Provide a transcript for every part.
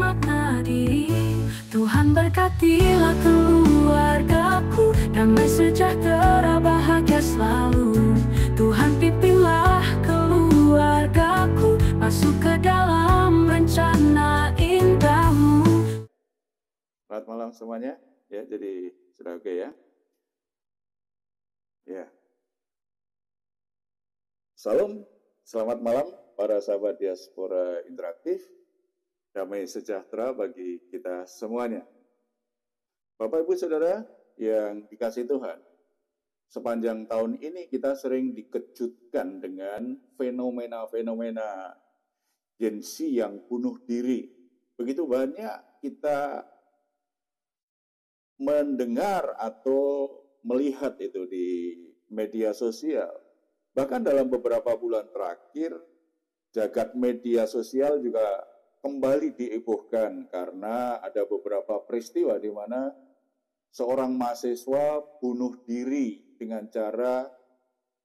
bermakna diri. Tuhan berkatilah keluargaku, damai sejahtera bahagia selalu. Tuhan pimpinlah keluargaku, masuk ke dalam rencana indahmu. Selamat malam semuanya. Ya, jadi sudah oke ya. Ya. Salam, selamat malam para sahabat diaspora interaktif. Damai sejahtera bagi kita semuanya. Bapak Ibu Saudara yang dikasihi Tuhan, sepanjang tahun ini kita sering dikejutkan dengan fenomena-fenomena Gen Z yang bunuh diri. Begitu banyak kita mendengar atau melihat itu di media sosial. Bahkan dalam beberapa bulan terakhir, jagat media sosial juga kembali dihebohkan karena ada beberapa peristiwa di mana seorang mahasiswa bunuh diri dengan cara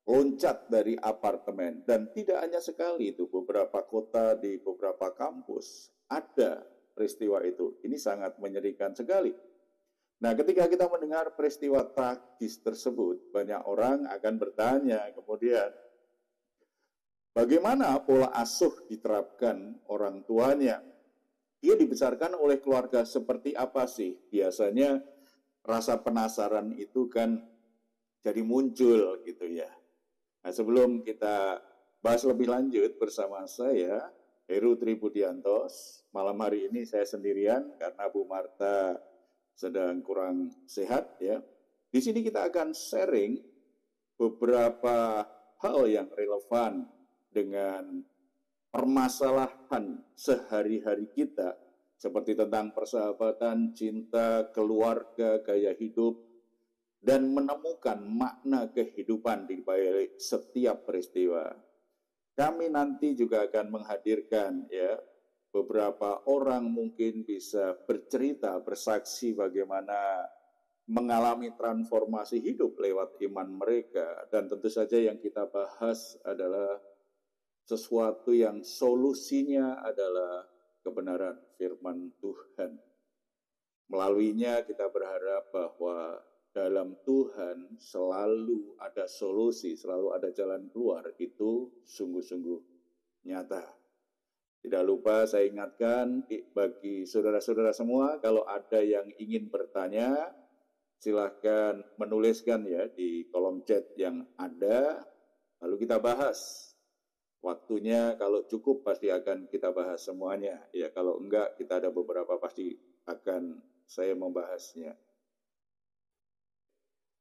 loncat dari apartemen. Dan tidak hanya sekali itu, beberapa kota di beberapa kampus ada peristiwa itu. Ini sangat menyedihkan sekali. Nah, ketika kita mendengar peristiwa tragis tersebut, banyak orang akan bertanya kemudian, bagaimana pola asuh diterapkan orang tuanya? Dia dibesarkan oleh keluarga seperti apa sih? Biasanya rasa penasaran itu kan jadi muncul gitu ya. Nah, sebelum kita bahas lebih lanjut bersama saya, Heru Tribudiantos, malam hari ini saya sendirian karena Bu Marta sedang kurang sehat ya. Di sini kita akan sharing beberapa hal yang relevan dengan permasalahan sehari-hari kita, seperti tentang persahabatan, cinta, keluarga, gaya hidup, dan menemukan makna kehidupan di balik setiap peristiwa. Kami nanti juga akan menghadirkan ya beberapa orang mungkin bisa bercerita, bersaksi bagaimana mengalami transformasi hidup lewat iman mereka. Dan tentu saja yang kita bahas adalah sesuatu yang solusinya adalah kebenaran firman Tuhan. Melaluinya kita berharap bahwa dalam Tuhan selalu ada solusi, selalu ada jalan keluar. Itu sungguh-sungguh nyata. Tidak lupa saya ingatkan bagi saudara-saudara semua, kalau ada yang ingin bertanya, silahkan menuliskan ya di kolom chat yang ada, lalu kita bahas. Waktunya kalau cukup pasti akan kita bahas semuanya. Ya kalau enggak, kita ada beberapa pasti akan saya membahasnya.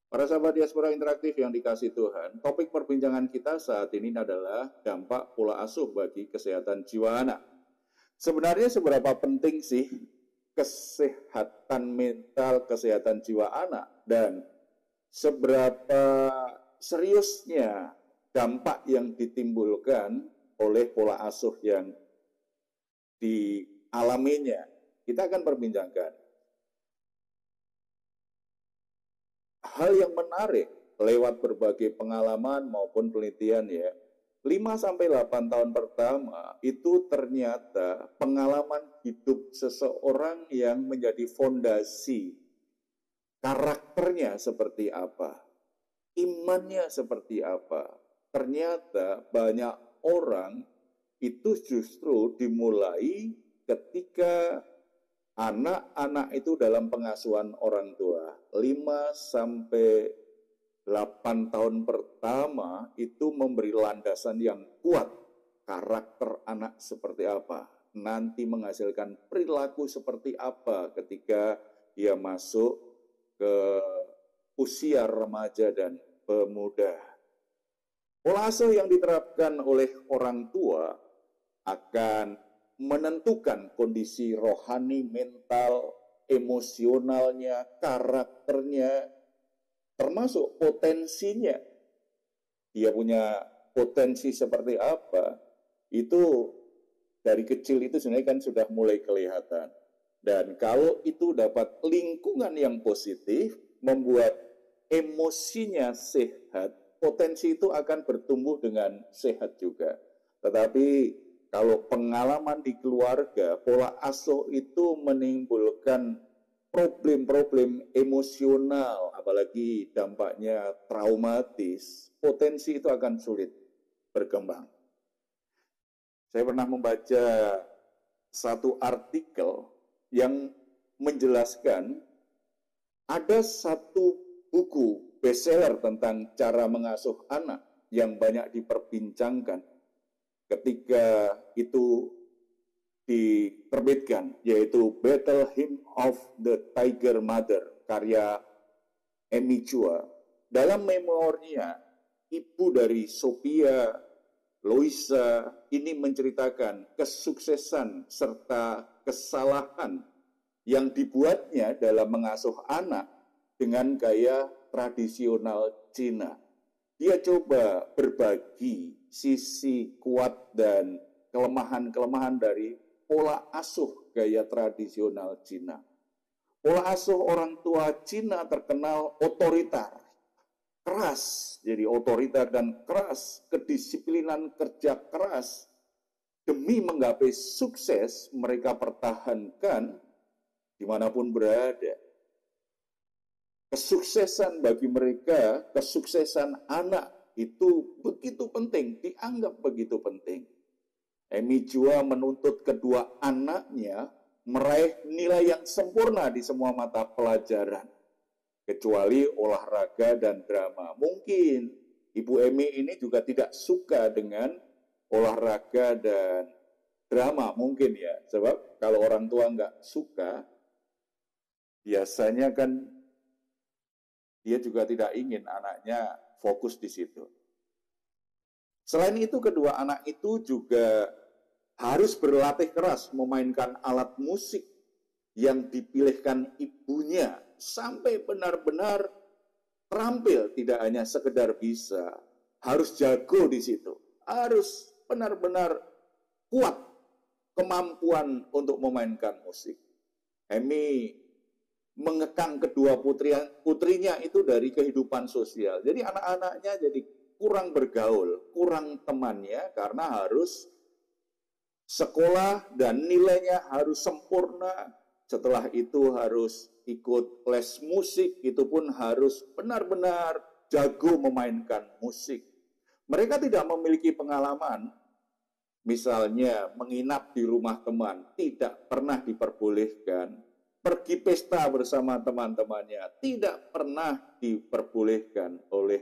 Para sahabat diaspora interaktif yang dikasihi Tuhan, topik perbincangan kita saat ini adalah dampak pola asuh bagi kesehatan jiwa anak. Sebenarnya seberapa penting sih kesehatan mental, kesehatan jiwa anak, dan seberapa seriusnya dampak yang ditimbulkan oleh pola asuh yang dialaminya. Kita akan perbincangkan hal yang menarik lewat berbagai pengalaman maupun penelitian ya. 5-8 tahun pertama itu ternyata pengalaman hidup seseorang yang menjadi fondasi karakternya seperti apa, imannya seperti apa. Ternyata banyak orang itu justru dimulai ketika anak-anak itu dalam pengasuhan orang tua. 5-8 tahun pertama itu memberi landasan yang kuat. Karakter anak seperti apa, nanti menghasilkan perilaku seperti apa ketika dia masuk ke usia remaja dan pemuda. Pola asuh yang diterapkan oleh orang tua akan menentukan kondisi rohani, mental, emosionalnya, karakternya, termasuk potensinya. Dia punya potensi seperti apa, itu dari kecil itu sebenarnya kan sudah mulai kelihatan. Dan kalau itu dapat lingkungan yang positif, membuat emosinya sehat, potensi itu akan bertumbuh dengan sehat juga. Tetapi kalau pengalaman di keluarga, pola asuh itu menimbulkan problem-problem emosional, apalagi dampaknya traumatis, potensi itu akan sulit berkembang. Saya pernah membaca satu artikel yang menjelaskan ada satu buku bestseller tentang cara mengasuh anak yang banyak diperbincangkan ketika itu diterbitkan, yaitu Battle Hymn of the Tiger Mother, karya Amy Chua. Dalam memorinya, ibu dari Sophia Loisa ini menceritakan kesuksesan serta kesalahan yang dibuatnya dalam mengasuh anak dengan gaya tradisional Cina. Dia coba berbagi sisi kuat dan kelemahan-kelemahan dari pola asuh gaya tradisional Cina. Pola asuh orang tua Cina terkenal otoriter, keras, jadi otoriter dan keras, kedisiplinan kerja keras. Demi menggapai sukses, mereka pertahankan dimanapun berada. Kesuksesan bagi mereka, kesuksesan anak itu begitu penting, dianggap begitu penting. Amy Chua menuntut kedua anaknya meraih nilai yang sempurna di semua mata pelajaran, kecuali olahraga dan drama. Mungkin Ibu Emi ini juga tidak suka dengan olahraga dan drama, mungkin ya. Sebab kalau orang tua nggak suka, biasanya kan dia juga tidak ingin anaknya fokus di situ. Selain itu, kedua anak itu juga harus berlatih keras memainkan alat musik yang dipilihkan ibunya sampai benar-benar terampil, tidak hanya sekedar bisa, harus jago di situ, harus benar-benar kuat kemampuan untuk memainkan musik. Amy mengekang kedua putrinya itu dari kehidupan sosial. Jadi anak-anaknya jadi kurang bergaul, kurang temannya karena harus sekolah dan nilainya harus sempurna. Setelah itu harus ikut les musik, itu pun harus benar-benar jago memainkan musik. Mereka tidak memiliki pengalaman, misalnya menginap di rumah teman, tidak pernah diperbolehkan. Pergi pesta bersama teman-temannya, tidak pernah diperbolehkan oleh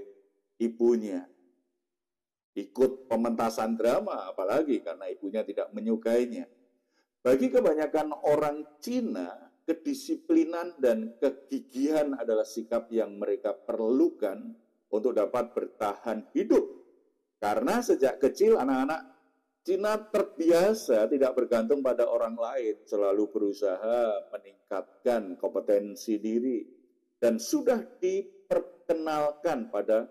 ibunya. Ikut pementasan drama, apalagi karena ibunya tidak menyukainya. Bagi kebanyakan orang Cina, kedisiplinan dan kegigihan adalah sikap yang mereka perlukan untuk dapat bertahan hidup. Karena sejak kecil anak-anak Cina terbiasa tidak bergantung pada orang lain, selalu berusaha meningkatkan kompetensi diri, dan sudah diperkenalkan pada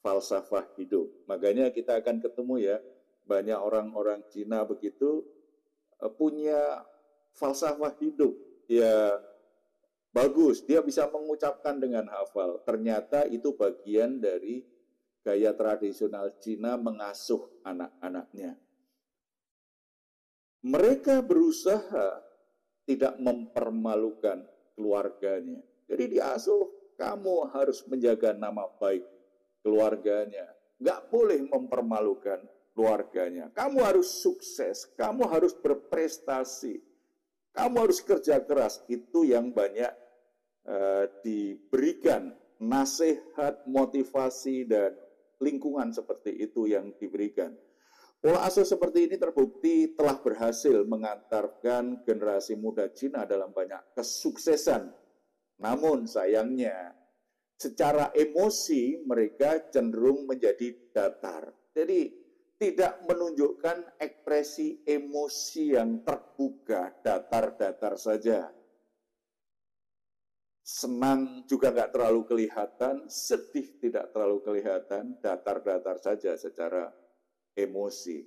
falsafah hidup. Makanya kita akan ketemu ya, banyak orang-orang Cina begitu punya falsafah hidup ya bagus, dia bisa mengucapkan dengan hafal. Ternyata itu bagian dari gaya tradisional Cina mengasuh anak-anaknya. Mereka berusaha tidak mempermalukan keluarganya. Jadi diasuh, kamu harus menjaga nama baik keluarganya. Nggak boleh mempermalukan keluarganya. Kamu harus sukses, kamu harus berprestasi, kamu harus kerja keras. Itu yang banyak diberikan nasihat, motivasi, dan lingkungan seperti itu yang diberikan. Pola asuh seperti ini terbukti telah berhasil mengantarkan generasi muda Cina dalam banyak kesuksesan. Namun sayangnya, secara emosi mereka cenderung menjadi datar. Jadi tidak menunjukkan ekspresi emosi yang terbuka, datar-datar saja. Senang juga nggak terlalu kelihatan, sedih tidak terlalu kelihatan, datar-datar saja secara emosi.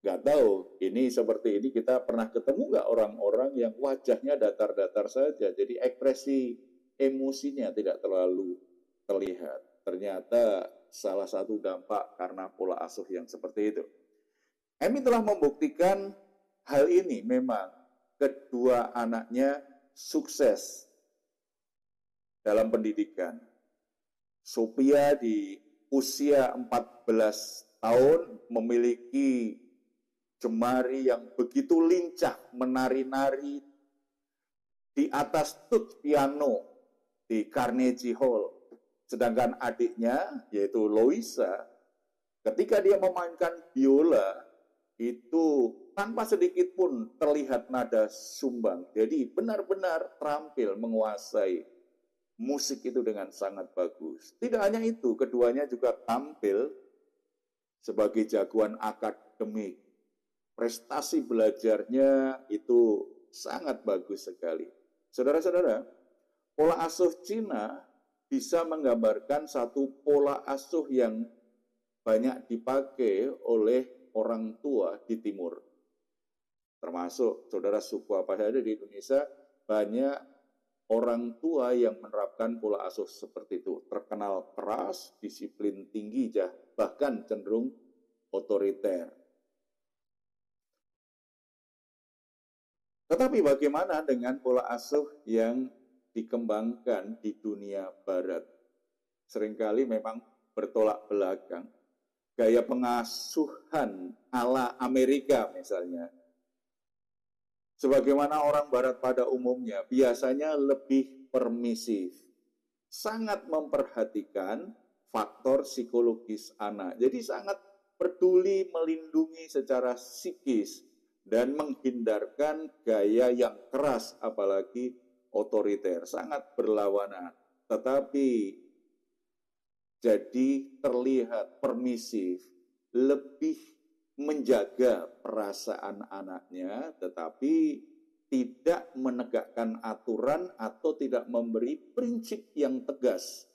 Nggak tahu, ini seperti ini kita pernah ketemu nggak orang-orang yang wajahnya datar-datar saja, jadi ekspresi emosinya tidak terlalu terlihat. Ternyata salah satu dampak karena pola asuh yang seperti itu. Emi telah membuktikan hal ini memang kedua anaknya sukses dalam pendidikan. Sophia di usia 14 tahun memiliki jemari yang begitu lincah menari-nari di atas tut piano di Carnegie Hall. Sedangkan adiknya, yaitu Louisa, ketika dia memainkan biola, itu tanpa sedikit pun terlihat nada sumbang. Jadi benar-benar terampil menguasai musik itu dengan sangat bagus. Tidak hanya itu, keduanya juga tampil sebagai jagoan akademik. Prestasi belajarnya itu sangat bagus sekali. Saudara-saudara, pola asuh Cina bisa menggambarkan satu pola asuh yang banyak dipakai oleh orang tua di timur. Termasuk saudara suku apa saja di Indonesia, banyak orang tua yang menerapkan pola asuh seperti itu. Terkenal keras, disiplin tinggi, bahkan cenderung otoriter. Tetapi bagaimana dengan pola asuh yang dikembangkan di dunia barat? Seringkali memang bertolak belakang. Gaya pengasuhan ala Amerika misalnya. Sebagaimana orang barat pada umumnya, biasanya lebih permisif. Sangat memperhatikan faktor psikologis anak. Jadi sangat peduli melindungi secara psikis dan menghindarkan gaya yang keras, apalagi otoriter. Sangat berlawanan. Tetapi jadi terlihat permisif, lebih menjaga perasaan anaknya, tetapi tidak menegakkan aturan atau tidak memberi prinsip yang tegas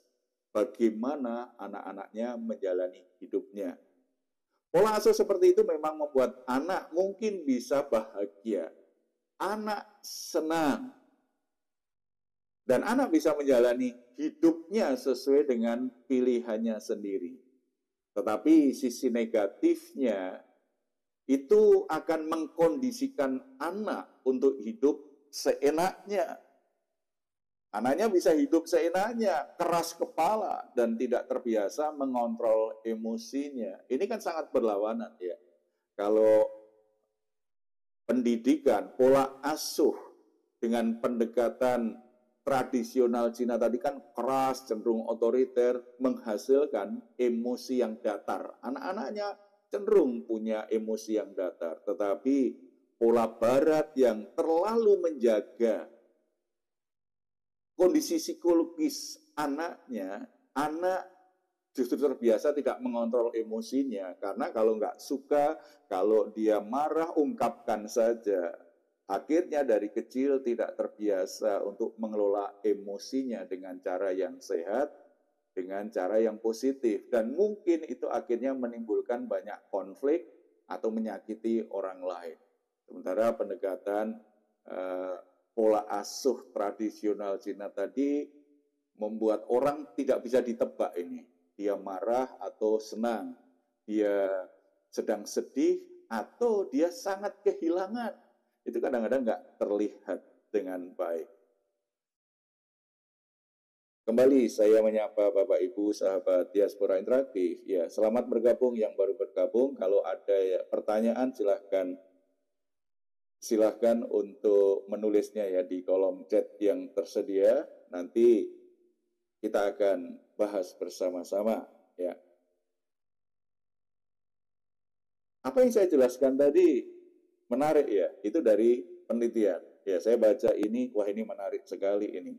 bagaimana anak-anaknya menjalani hidupnya. Pola asuh seperti itu memang membuat anak mungkin bisa bahagia, anak senang, dan anak bisa menjalani hidupnya sesuai dengan pilihannya sendiri. Tetapi sisi negatifnya itu akan mengkondisikan anak untuk hidup seenaknya. Anaknya bisa hidup seenaknya, keras kepala, dan tidak terbiasa mengontrol emosinya. Ini kan sangat berlawanan ya. Kalau pendidikan, pola asuh dengan pendekatan tradisional Cina tadi kan keras, cenderung otoriter, menghasilkan emosi yang datar. Anak-anaknya cenderung punya emosi yang datar. Tetapi pola barat yang terlalu menjaga kondisi psikologis anaknya, anak justru terbiasa tidak mengontrol emosinya. Karena kalau nggak suka, kalau dia marah, ungkapkan saja. Akhirnya dari kecil tidak terbiasa untuk mengelola emosinya dengan cara yang sehat, dengan cara yang positif. Dan mungkin itu akhirnya menimbulkan banyak konflik atau menyakiti orang lain. Sementara pendekatan pola asuh tradisional Cina tadi membuat orang tidak bisa ditebak ini. Dia marah atau senang, dia sedang sedih atau dia sangat kehilangan. Itu kadang-kadang nggak terlihat dengan baik. Kembali saya menyapa Bapak Ibu sahabat Diaspora Interaktif. Ya, selamat bergabung yang baru bergabung. Kalau ada pertanyaan silahkan untuk menulisnya ya di kolom chat yang tersedia. Nanti kita akan bahas bersama-sama ya. Apa yang saya jelaskan tadi menarik ya, itu dari penelitian. Ya, saya baca ini, wah ini menarik sekali ini.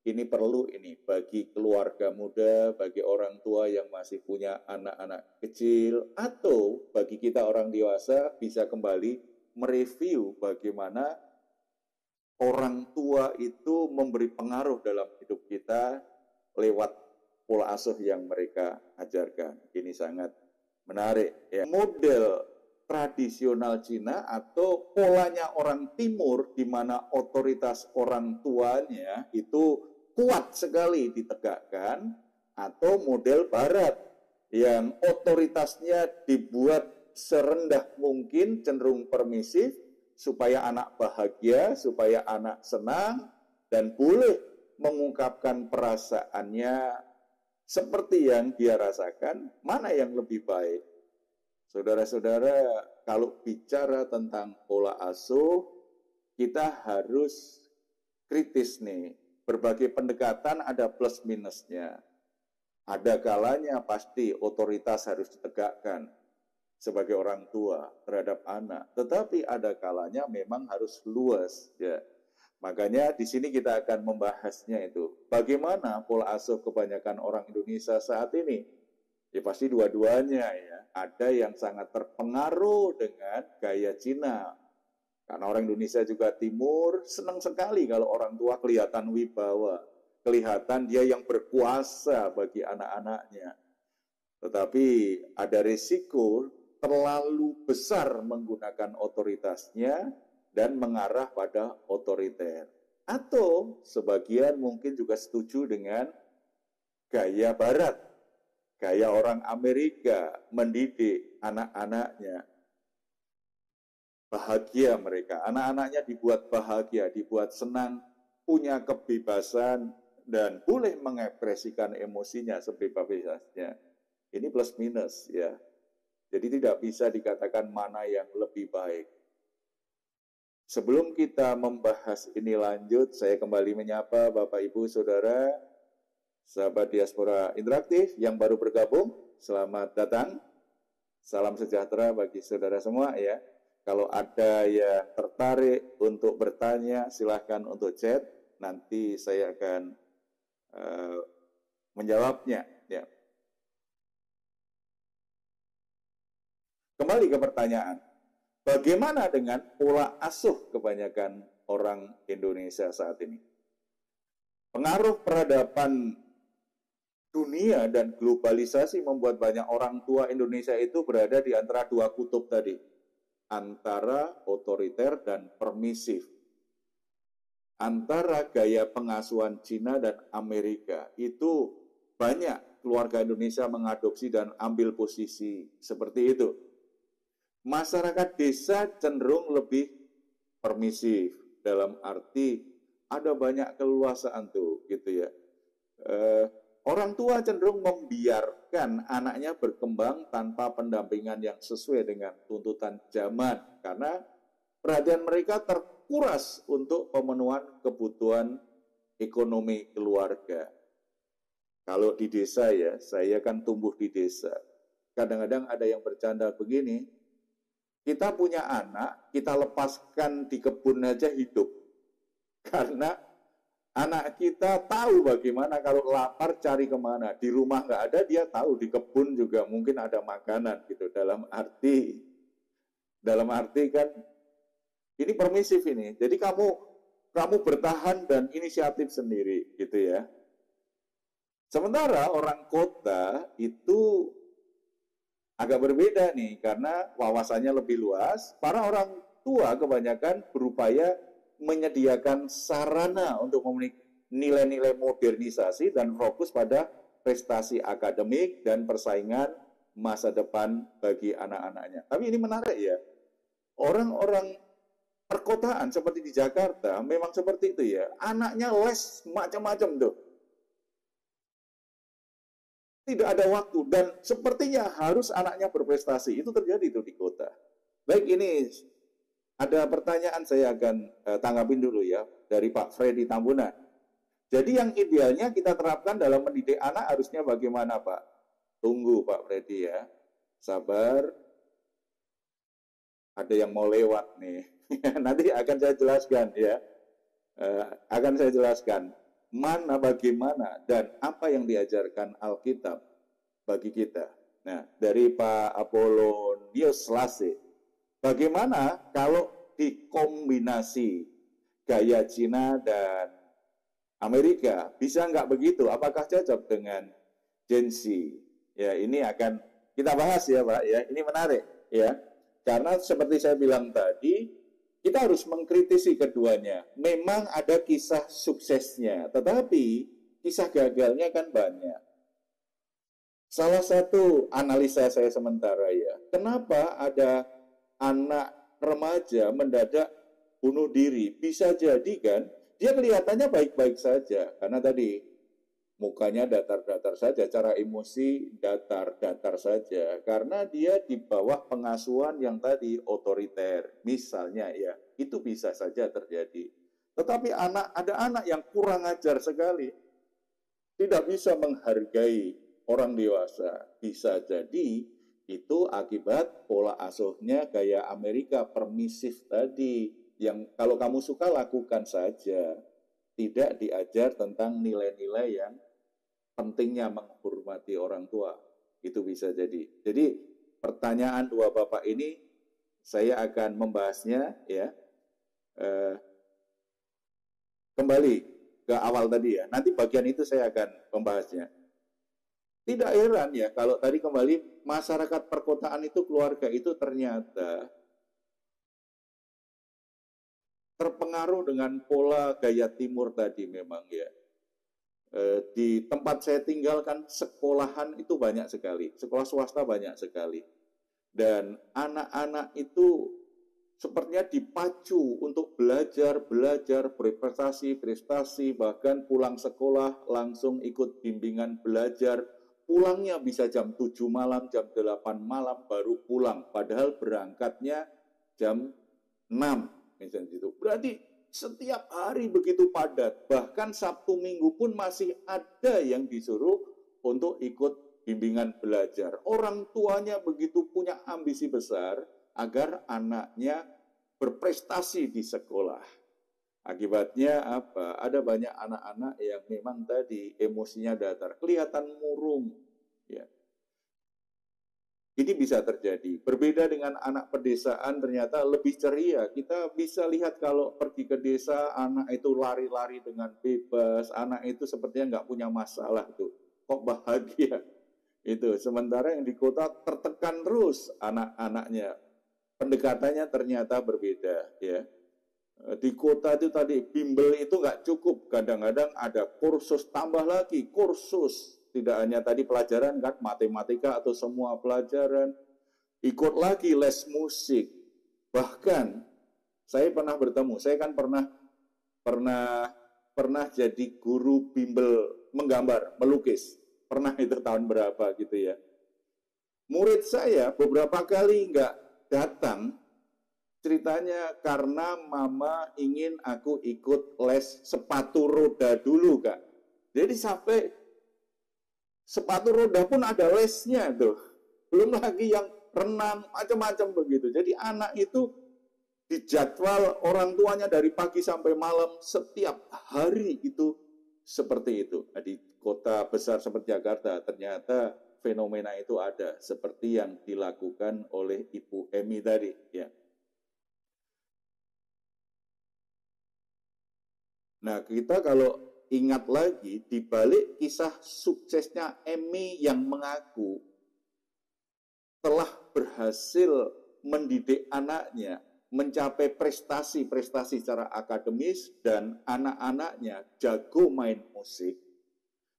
Ini perlu ini bagi keluarga muda, bagi orang tua yang masih punya anak-anak kecil, atau bagi kita orang dewasa bisa kembali mereview bagaimana orang tua itu memberi pengaruh dalam hidup kita lewat pola asuh yang mereka ajarkan. Ini sangat menarik. Ya. Model tradisional Cina atau polanya orang timur di mana otoritas orang tuanya itu kuat sekali ditegakkan, atau model barat yang otoritasnya dibuat serendah mungkin, cenderung permisif, supaya anak bahagia, supaya anak senang, dan boleh mengungkapkan perasaannya seperti yang dia rasakan. Mana yang lebih baik? Saudara-saudara, kalau bicara tentang pola asuh, kita harus kritis nih. Berbagai pendekatan ada plus minusnya. Ada kalanya pasti otoritas harus ditegakkan sebagai orang tua terhadap anak. Tetapi ada kalanya memang harus luas, ya. Makanya di sini kita akan membahasnya itu. Bagaimana pola asuh kebanyakan orang Indonesia saat ini? Ya pasti dua-duanya ya. Ada yang sangat terpengaruh dengan gaya Cina. Karena orang Indonesia juga timur, senang sekali kalau orang tua kelihatan wibawa. Kelihatan dia yang berkuasa bagi anak-anaknya. Tetapi ada risiko terlalu besar menggunakan otoritasnya dan mengarah pada otoriter. Atau sebagian mungkin juga setuju dengan gaya Barat, gaya orang Amerika mendidik anak-anaknya. Bahagia mereka, anak-anaknya dibuat bahagia, dibuat senang, punya kebebasan, dan boleh mengekspresikan emosinya sebebas-bebasnya. Ini plus minus ya. Jadi tidak bisa dikatakan mana yang lebih baik. Sebelum kita membahas ini lanjut, saya kembali menyapa Bapak Ibu Saudara, sahabat diaspora interaktif yang baru bergabung, selamat datang. Salam sejahtera bagi saudara semua ya. Kalau ada yang tertarik untuk bertanya, silahkan untuk chat. Nanti saya akan menjawabnya. Ya. Kembali ke pertanyaan. Bagaimana dengan pola asuh kebanyakan orang Indonesia saat ini? Pengaruh peradaban dunia dan globalisasi membuat banyak orang tua Indonesia itu berada di antara dua kutub tadi. Antara otoriter dan permisif. Antara gaya pengasuhan Cina dan Amerika. Itu banyak keluarga Indonesia mengadopsi dan ambil posisi seperti itu. Masyarakat desa cenderung lebih permisif. Dalam arti ada banyak keleluasaan tuh gitu ya. Orang tua cenderung membiarkan anaknya berkembang tanpa pendampingan yang sesuai dengan tuntutan zaman. Karena perhatian mereka terkuras untuk pemenuhan kebutuhan ekonomi keluarga. Kalau di desa ya, saya kan tumbuh di desa. Kadang-kadang ada yang bercanda begini, kita punya anak, kita lepaskan di kebun aja hidup. Karena anak kita tahu bagaimana kalau lapar cari kemana. Di rumah nggak ada, dia tahu di kebun juga mungkin ada makanan gitu. Dalam arti kan ini permisif ini. Jadi kamu bertahan dan inisiatif sendiri gitu ya. Sementara orang kota itu agak berbeda nih karena wawasannya lebih luas. Para orang tua kebanyakan berupaya menyediakan sarana untuk memenuhi nilai-nilai modernisasi dan fokus pada prestasi akademik dan persaingan masa depan bagi anak-anaknya. Tapi ini menarik ya. Orang-orang perkotaan seperti di Jakarta memang seperti itu ya. Anaknya les macam-macam tuh. Tidak ada waktu dan sepertinya harus anaknya berprestasi. Itu terjadi tuh di kota. Baik, ini ada pertanyaan saya akan tanggapin dulu ya dari Pak Freddy Tambunan. Jadi yang idealnya kita terapkan dalam mendidik anak harusnya bagaimana Pak? Tunggu Pak Freddy ya. Sabar. Ada yang mau lewat nih. Nanti akan saya jelaskan ya. Akan saya jelaskan. Mana, bagaimana, dan apa yang diajarkan Alkitab bagi kita. Nah, dari Pak Apolonius Lase, bagaimana kalau dikombinasi gaya Cina dan Amerika, bisa nggak begitu? Apakah cocok dengan Gen Z? Ya, ini akan kita bahas ya Pak, ya. Ini menarik ya. Karena seperti saya bilang tadi, kita harus mengkritisi keduanya. Memang ada kisah suksesnya, tetapi kisah gagalnya kan banyak. Salah satu analisa saya sementara ya, kenapa ada anak remaja mendadak bunuh diri? Bisa jadi kan, dia kelihatannya baik-baik saja, karena tadi mukanya datar-datar saja, cara emosi datar-datar saja, karena dia di bawah pengasuhan yang tadi otoriter, misalnya ya, itu bisa saja terjadi. Tetapi ada anak yang kurang ajar sekali, tidak bisa menghargai orang dewasa. Bisa jadi itu akibat pola asuhnya gaya Amerika permisif tadi, yang kalau kamu suka lakukan saja, tidak diajar tentang nilai-nilai yang pentingnya menghormati orang tua. Itu bisa jadi. Jadi pertanyaan dua bapak ini saya akan membahasnya ya. Kembali ke awal tadi ya. Nanti bagian itu saya akan membahasnya. Tidak heran ya kalau tadi kembali masyarakat perkotaan itu, keluarga itu ternyata terpengaruh dengan pola gaya timur tadi memang ya. Di tempat saya tinggalkan sekolahan itu banyak sekali, sekolah swasta banyak sekali. Dan anak-anak itu sepertinya dipacu untuk belajar, berprestasi, bahkan pulang sekolah langsung ikut bimbingan belajar. Pulangnya bisa jam 7 malam, jam 8 malam baru pulang. Padahal berangkatnya jam 6. Misalnya gitu. Berarti setiap hari begitu padat. Bahkan Sabtu Minggu pun masih ada yang disuruh untuk ikut bimbingan belajar. Orang tuanya begitu punya ambisi besar agar anaknya berprestasi di sekolah. Akibatnya apa? Ada banyak anak-anak yang memang tadi emosinya datar, kelihatan murung. Ya. Ini bisa terjadi. Berbeda dengan anak pedesaan ternyata lebih ceria. Kita bisa lihat kalau pergi ke desa, anak itu lari-lari dengan bebas. Anak itu sepertinya nggak punya masalah tuh. Kok bahagia? Itu. Sementara yang di kota tertekan terus anak-anaknya. Pendekatannya ternyata berbeda. Ya. Di kota itu tadi bimbel itu nggak cukup, kadang-kadang ada kursus tambah lagi, kursus tidak hanya tadi pelajaran kan matematika atau semua pelajaran, ikut lagi les musik. Bahkan saya pernah bertemu, saya kan pernah jadi guru bimbel menggambar, melukis, pernah itu tahun berapa gitu ya. Murid saya beberapa kali nggak datang. Ceritanya karena mama ingin aku ikut les sepatu roda dulu, Kak. Jadi sampai sepatu roda pun ada lesnya tuh. Belum lagi yang renang, macam-macam begitu. Jadi anak itu dijadwal orang tuanya dari pagi sampai malam setiap hari itu seperti itu. Di kota besar seperti Jakarta ternyata fenomena itu ada seperti yang dilakukan oleh Ibu Emi tadi, ya. Nah, kita kalau ingat lagi, di balik kisah suksesnya Emi yang mengaku telah berhasil mendidik anaknya, mencapai prestasi-prestasi secara akademis, dan anak-anaknya jago main musik.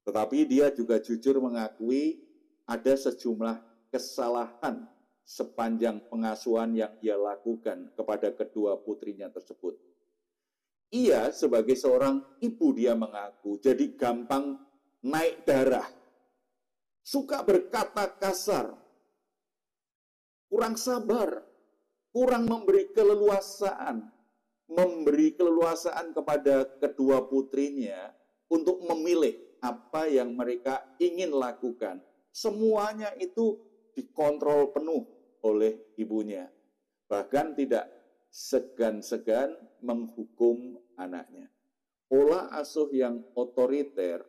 Tetapi dia juga jujur mengakui ada sejumlah kesalahan sepanjang pengasuhan yang ia lakukan kepada kedua putrinya tersebut. Ia sebagai seorang ibu, dia mengaku jadi gampang naik darah, suka berkata kasar, kurang sabar, kurang memberi keleluasaan kepada kedua putrinya untuk memilih apa yang mereka ingin lakukan. Semuanya itu dikontrol penuh oleh ibunya. Bahkan tidak segan-segan menghukum anaknya. Pola asuh yang otoriter,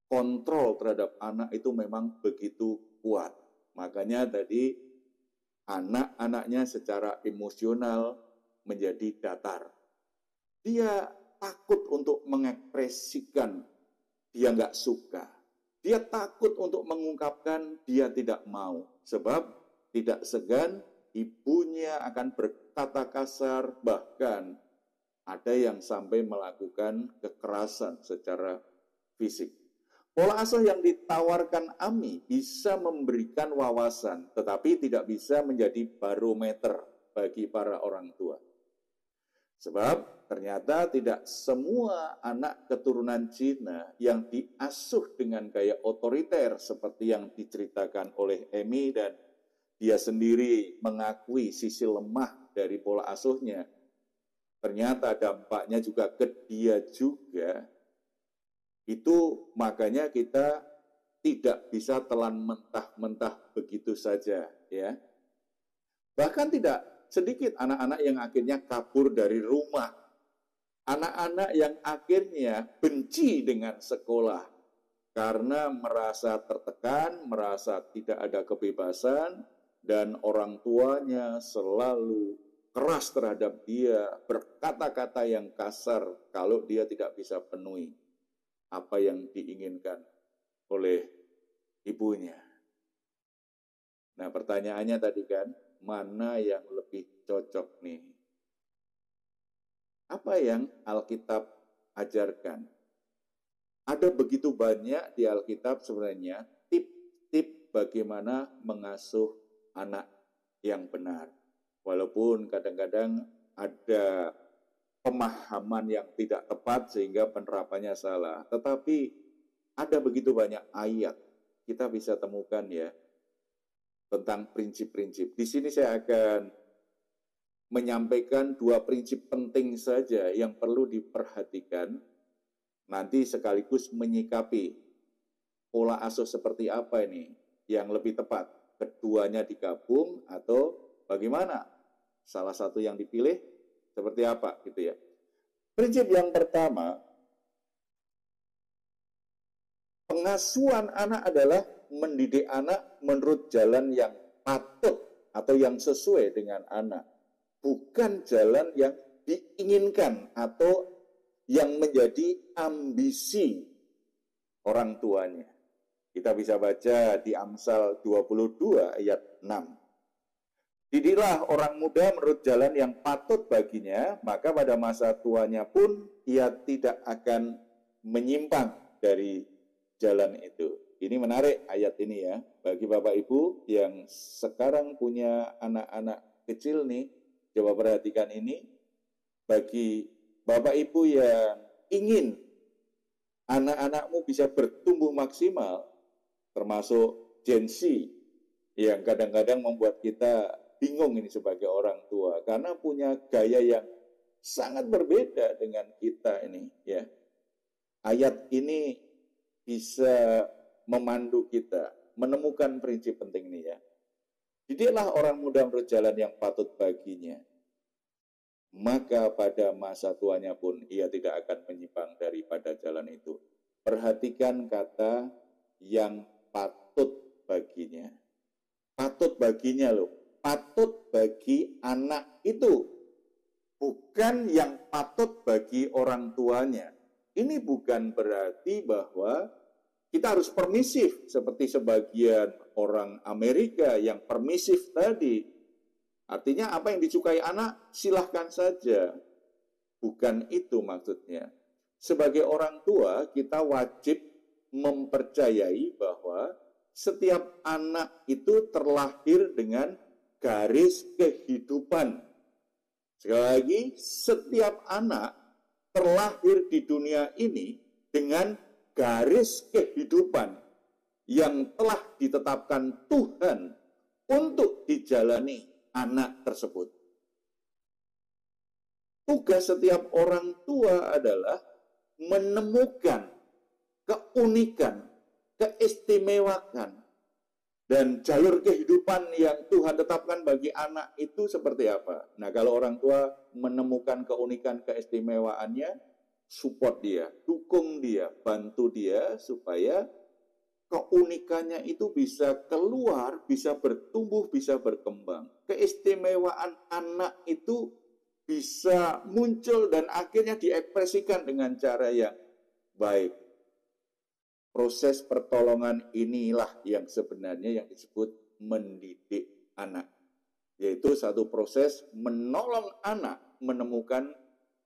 kontrol terhadap anak itu memang begitu kuat. Makanya tadi anak-anaknya secara emosional menjadi datar. Dia takut untuk mengekspresikan dia nggak suka. Dia takut untuk mengungkapkan dia tidak mau. Sebab tidak segan ibunya akan berkata kasar, bahkan ada yang sampai melakukan kekerasan secara fisik. Pola asuh yang ditawarkan AMI bisa memberikan wawasan, tetapi tidak bisa menjadi barometer bagi para orang tua. Sebab ternyata tidak semua anak keturunan Cina yang diasuh dengan gaya otoriter seperti yang diceritakan oleh Emi, dan dia sendiri mengakui sisi lemah dari pola asuhnya. Ternyata dampaknya juga ke dia juga. Itu makanya kita tidak bisa telan mentah-mentah begitu saja, ya. Bahkan tidak sedikit anak-anak yang akhirnya kabur dari rumah. Anak-anak yang akhirnya benci dengan sekolah karena merasa tertekan, merasa tidak ada kebebasan, dan orang tuanya selalu keras terhadap dia, berkata-kata yang kasar kalau dia tidak bisa penuhi apa yang diinginkan oleh ibunya. Nah, pertanyaannya tadi kan, mana yang lebih cocok nih? Apa yang Alkitab ajarkan? Ada begitu banyak di Alkitab sebenarnya tip-tip bagaimana mengasuh anak yang benar. Walaupun kadang-kadang ada pemahaman yang tidak tepat sehingga penerapannya salah. Tetapi ada begitu banyak ayat kita bisa temukan ya tentang prinsip-prinsip. Di sini saya akan menyampaikan 2 prinsip penting saja yang perlu diperhatikan, nanti sekaligus menyikapi pola asuh seperti apa ini yang lebih tepat. Keduanya digabung atau bagaimana? Salah satu yang dipilih seperti apa gitu ya. Prinsip yang pertama, pengasuhan anak adalah mendidik anak menurut jalan yang patut atau yang sesuai dengan anak, bukan jalan yang diinginkan atau yang menjadi ambisi orang tuanya. Kita bisa baca di Amsal 22 ayat 6. Didiklah orang muda menurut jalan yang patut baginya, maka pada masa tuanya pun ia tidak akan menyimpang dari jalan itu. Ini menarik ayat ini ya, bagi Bapak Ibu yang sekarang punya anak-anak kecil nih, coba perhatikan ini. Bagi Bapak Ibu yang ingin anak-anakmu bisa bertumbuh maksimal, termasuk Gen Z, yang kadang-kadang membuat kita bingung ini sebagai orang tua, karena punya gaya yang sangat berbeda dengan kita ini ya. Ayat ini bisa memandu kita menemukan prinsip penting ini ya. Didiklah orang muda menurut jalan yang patut baginya, maka pada masa tuanya pun ia tidak akan menyimpang daripada jalan itu. Perhatikan kata yang patut baginya. Patut baginya loh. Patut bagi anak itu, bukan yang patut bagi orang tuanya. Ini bukan berarti bahwa kita harus permisif seperti sebagian orang Amerika yang permisif tadi. Artinya apa yang disukai anak silahkan saja. Bukan itu maksudnya. Sebagai orang tua kita wajib mempercayai bahwa setiap anak itu terlahir dengan garis kehidupan. Sekali lagi, setiap anak terlahir di dunia ini dengan garis kehidupan yang telah ditetapkan Tuhan untuk dijalani anak tersebut. Tugas setiap orang tua adalah menemukan keunikan, keistimewaan, dan jalur kehidupan yang Tuhan tetapkan bagi anak itu seperti apa. Nah, kalau orang tua menemukan keunikan keistimewaannya, support dia, dukung dia, bantu dia supaya keunikannya itu bisa keluar, bisa bertumbuh, bisa berkembang. Keistimewaan anak itu bisa muncul dan akhirnya diekspresikan dengan cara yang baik. Proses pertolongan inilah yang sebenarnya yang disebut mendidik anak. Yaitu satu proses menolong anak menemukan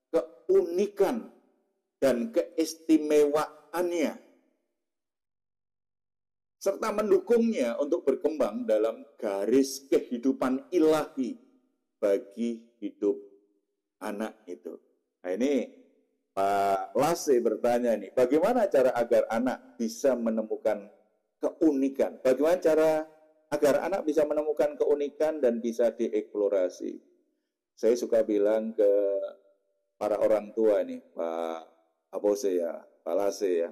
keunikan dan keistimewaannya. serta mendukungnya untuk berkembang dalam garis kehidupan ilahi bagi hidup anak itu. Nah ini Pak Lase bertanya nih, bagaimana cara agar anak bisa menemukan keunikan? Bagaimana cara agar anak bisa menemukan keunikan dan bisa dieksplorasi? Saya suka bilang ke para orang tua nih, Pak Apose ya, Pak Lase ya,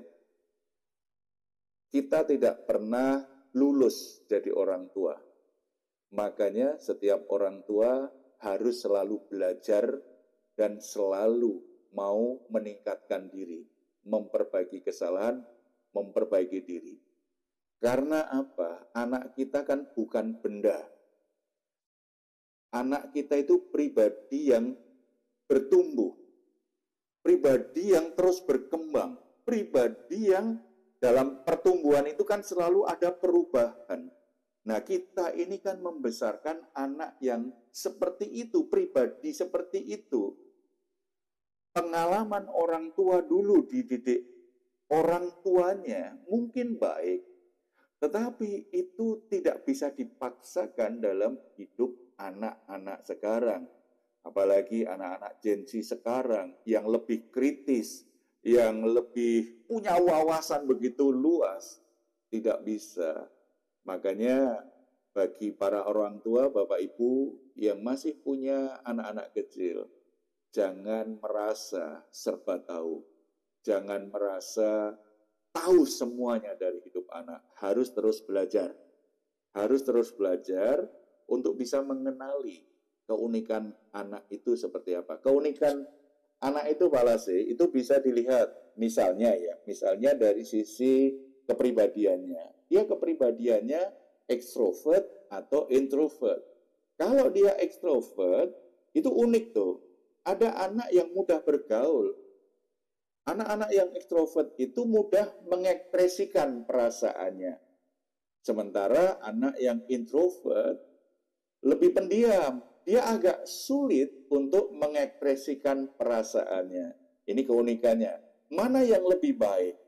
kita tidak pernah lulus jadi orang tua. Makanya setiap orang tua harus selalu belajar dan selalu mau meningkatkan diri, memperbaiki kesalahan, memperbaiki diri. Karena apa? Anak kita kan bukan benda. Anak kita itu pribadi yang bertumbuh, pribadi yang terus berkembang, pribadi yang dalam pertumbuhan itu kan selalu ada perubahan. Nah, kita ini kan membesarkan anak yang seperti itu, pribadi seperti itu. Pengalaman orang tua dulu dididik orang tuanya mungkin baik, tetapi itu tidak bisa dipaksakan dalam hidup anak-anak sekarang. Apalagi anak-anak Gen Z sekarang yang lebih kritis, yang lebih punya wawasan begitu luas, tidak bisa. Makanya bagi para orang tua, Bapak Ibu yang masih punya anak-anak kecil, jangan merasa serba tahu. Jangan merasa tahu semuanya dari hidup anak. Harus terus belajar. Harus terus belajar untuk bisa mengenali keunikan anak itu seperti apa. Keunikan anak itu Pak Lase, itu bisa dilihat misalnya dari sisi kepribadiannya. Dia kepribadiannya ekstrovert atau introvert. Kalau dia ekstrovert, itu unik tuh. Ada anak yang mudah bergaul. Anak-anak yang ekstrovert itu mudah mengekspresikan perasaannya. Sementara anak yang introvert lebih pendiam. Dia agak sulit untuk mengekspresikan perasaannya. Ini keunikannya. Mana yang lebih baik?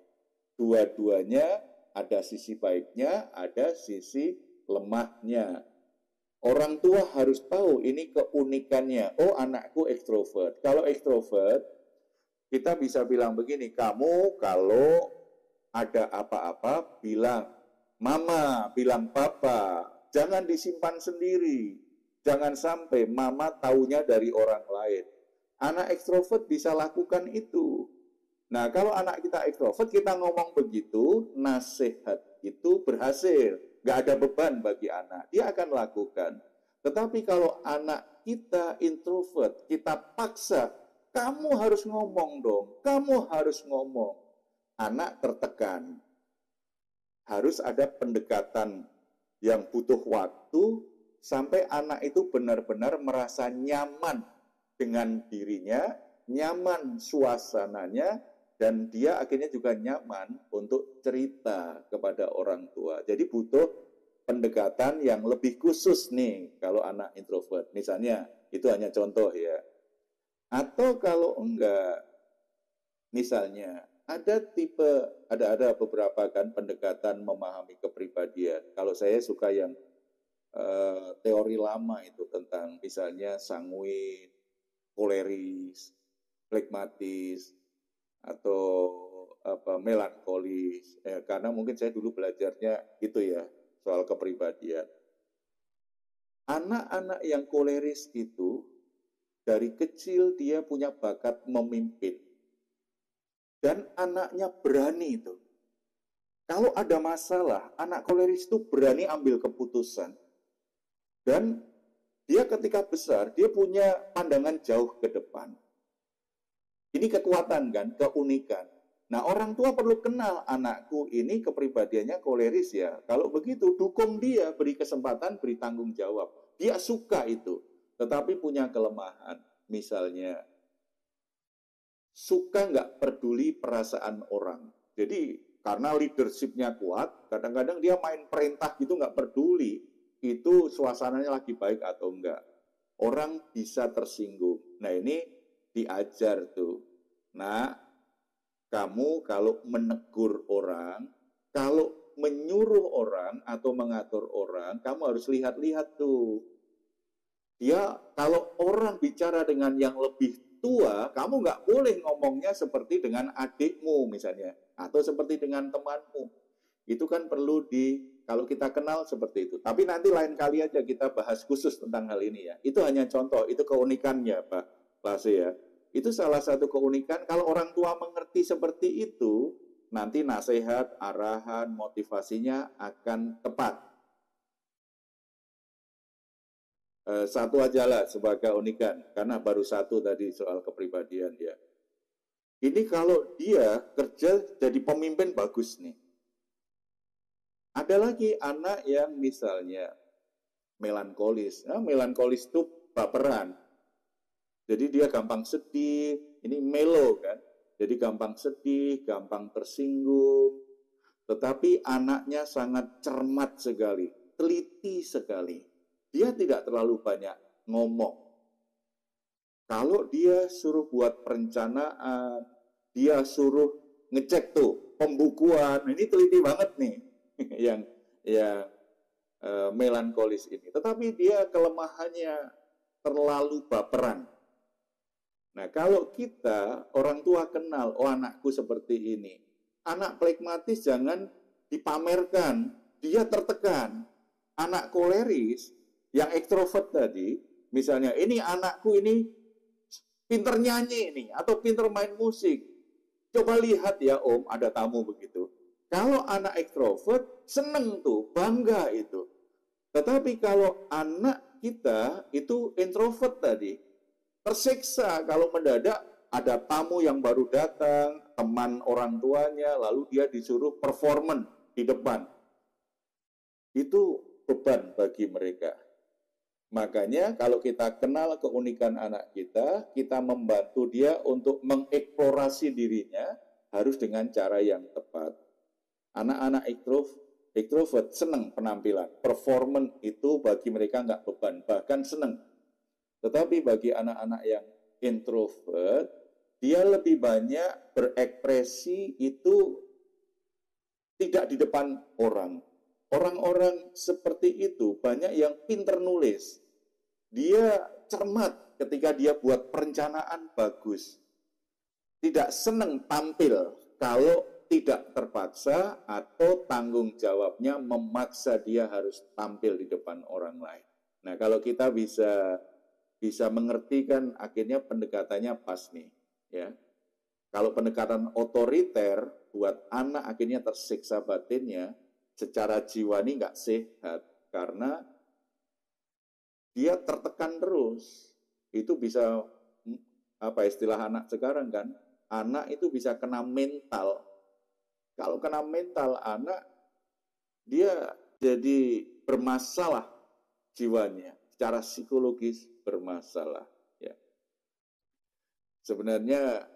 Dua-duanya ada sisi baiknya, ada sisi lemahnya. Orang tua harus tahu ini keunikannya. Oh, anakku ekstrovert. Kalau ekstrovert, kita bisa bilang begini, kamu kalau ada apa-apa bilang mama, bilang papa. Jangan disimpan sendiri. Jangan sampai mama taunya dari orang lain. Anak ekstrovert bisa lakukan itu. Nah, kalau anak kita ekstrovert, kita ngomong begitu, nasihat itu berhasil. Nggak ada beban bagi anak. Dia akan lakukan. Tetapi kalau anak kita introvert, kita paksa, kamu harus ngomong dong. Kamu harus ngomong. Anak tertekan. Harus ada pendekatan yang butuh waktu sampai anak itu benar-benar merasa nyaman dengan dirinya, nyaman suasananya, dan dia akhirnya juga nyaman untuk cerita kepada orang tua. Jadi butuh pendekatan yang lebih khusus nih kalau anak introvert. Misalnya, itu hanya contoh ya. Atau kalau enggak, misalnya ada beberapa kan pendekatan memahami kepribadian. Kalau saya suka yang teori lama itu tentang misalnya sanguin, koleris, flegmatis, atau melankolis. Karena mungkin saya dulu belajarnya itu ya, soal kepribadian. Anak-anak yang koleris itu dari kecil dia punya bakat memimpin. Dan anaknya berani itu. Kalau ada masalah, anak koleris itu berani ambil keputusan. Dan dia ketika besar, dia punya pandangan jauh ke depan. Ini kekuatan kan, keunikan. Nah, orang tua perlu kenal anakku ini kepribadiannya koleris ya. Kalau begitu, dukung dia, beri kesempatan, beri tanggung jawab. Dia suka itu, tetapi punya kelemahan. Misalnya, suka nggak peduli perasaan orang. Jadi, karena leadership-nya kuat, kadang-kadang dia main perintah gitu nggak peduli. Itu suasananya lagi baik atau enggak. Orang bisa tersinggung. Nah, ini diajar tuh. Nah, kamu kalau menegur orang, kalau menyuruh orang atau mengatur orang, kamu harus lihat-lihat tuh. Dia kalau orang bicara dengan yang lebih tua, kamu nggak boleh ngomongnya seperti dengan adikmu misalnya, atau seperti dengan temanmu. Itu kan perlu kalau kita kenal seperti itu. Tapi nanti lain kali aja kita bahas khusus tentang hal ini ya. Itu hanya contoh, itu keunikannya Pak Lase ya. Itu salah satu keunikan, kalau orang tua mengerti seperti itu, nanti nasihat, arahan, motivasinya akan tepat. Satu aja lah sebagai keunikan, karena baru satu tadi soal kepribadian dia. Ini kalau dia kerja jadi pemimpin bagus nih. Ada lagi anak yang misalnya melankolis. Nah, melankolis itu baperan. Jadi dia gampang sedih, ini melo kan. Jadi gampang sedih, gampang tersinggung. Tetapi anaknya sangat cermat sekali, teliti sekali. Dia tidak terlalu banyak ngomong. Kalau dia suruh buat perencanaan, dia suruh ngecek tuh pembukuan, ini teliti banget nih yang melankolis ini. Tetapi dia kelemahannya terlalu baperan. Nah, kalau kita orang tua kenal, oh anakku seperti ini. Anak plekmatis jangan dipamerkan, dia tertekan. Anak koleris yang ekstrovert tadi, misalnya ini anakku ini pinter nyanyi ini atau pinter main musik. Coba lihat ya Om, ada tamu begitu. Kalau anak ekstrovert seneng tuh, bangga itu. Tetapi kalau anak kita itu introvert tadi, tersiksa kalau mendadak ada tamu yang baru datang, teman orang tuanya, lalu dia disuruh performan di depan. Itu beban bagi mereka. Makanya kalau kita kenal keunikan anak kita membantu dia untuk mengeksplorasi dirinya harus dengan cara yang tepat. Anak-anak ekstrovert senang penampilan. Performan itu bagi mereka nggak beban, bahkan senang. Tetapi bagi anak-anak yang introvert, dia lebih banyak berekspresi itu tidak di depan orang. Orang-orang seperti itu banyak yang pinter nulis. Dia cermat ketika dia buat perencanaan bagus. Tidak senang tampil kalau tidak terpaksa atau tanggung jawabnya memaksa dia harus tampil di depan orang lain. Nah, kalau kita bisa mengerti kan akhirnya pendekatannya pas nih, ya. Kalau pendekatan otoriter buat anak akhirnya tersiksa batinnya, secara jiwa ini nggak sehat karena dia tertekan terus. Itu bisa apa istilah anak sekarang kan? Anak itu bisa kena mental. Kalau kena mental anak, dia jadi bermasalah jiwanya, secara psikologis bermasalah. Ya. Sebenarnya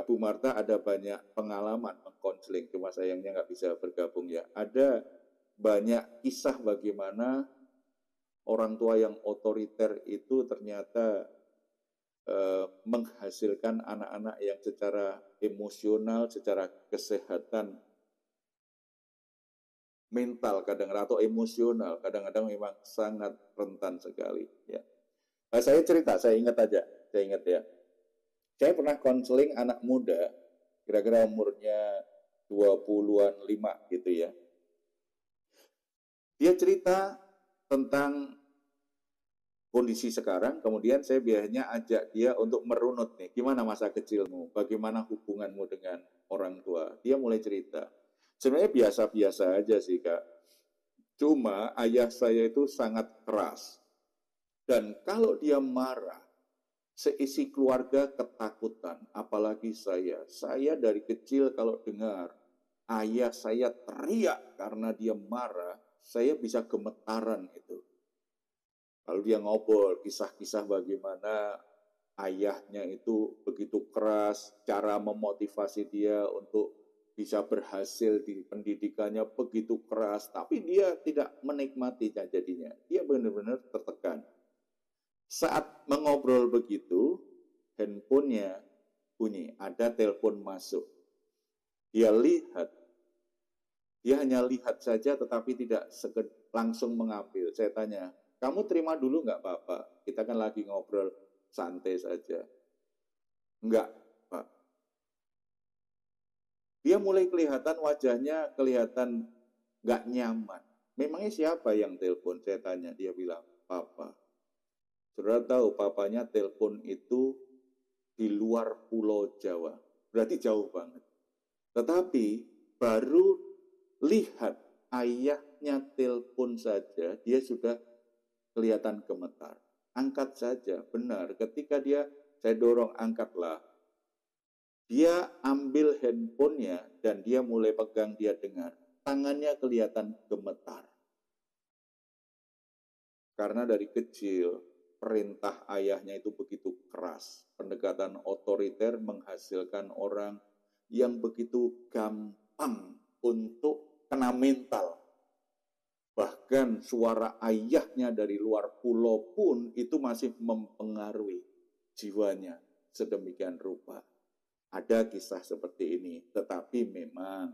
Bu Marta ada banyak pengalaman mengkonseling, cuma sayangnya nggak bisa bergabung ya. Ada banyak kisah bagaimana orang tua yang otoriter itu ternyata menghasilkan anak-anak yang secara emosional, secara kesehatan mental kadang-kadang atau emosional kadang-kadang memang sangat rentan sekali ya. Saya cerita, saya ingat ya. Saya pernah konseling anak muda kira-kira umurnya 20-an 5 gitu ya. Dia cerita tentang kondisi sekarang, kemudian saya biasanya ajak dia untuk merunut nih, gimana masa kecilmu, bagaimana hubunganmu dengan orang tua. Dia mulai cerita. Sebenarnya biasa-biasa aja sih Kak. Cuma ayah saya itu sangat keras. Dan kalau dia marah, seisi keluarga ketakutan. Apalagi saya. Saya dari kecil kalau dengar ayah saya teriak karena dia marah, saya bisa gemetaran itu. Lalu dia ngobrol kisah-kisah bagaimana ayahnya itu begitu keras, cara memotivasi dia untuk bisa berhasil di pendidikannya begitu keras, tapi dia tidak menikmatinya jadinya. Dia benar-benar tertekan. Saat mengobrol begitu, handphonenya bunyi, ada telepon masuk. Dia lihat, Dia hanya lihat saja tetapi tidak langsung mengambil. Saya tanya, kamu terima dulu nggak Bapak? Kita kan lagi ngobrol santai saja. Enggak, Pak. Dia mulai kelihatan wajahnya kelihatan nggak nyaman. Memangnya siapa yang telepon? Saya tanya, dia bilang, Papa. Saudara tahu papanya telepon itu di luar Pulau Jawa. Berarti jauh banget. Tetapi baru lihat ayahnya telepon saja, dia sudah kelihatan gemetar. Angkat saja, benar. Ketika saya dorong, angkatlah. Dia ambil handphonenya dan dia mulai pegang, dia dengar. Tangannya kelihatan gemetar. Karena dari kecil, perintah ayahnya itu begitu keras. Pendekatan otoriter menghasilkan orang yang begitu gampang untuk kena mental. Bahkan suara ayahnya dari luar pulau pun itu masih mempengaruhi jiwanya sedemikian rupa. Ada kisah seperti ini, tetapi memang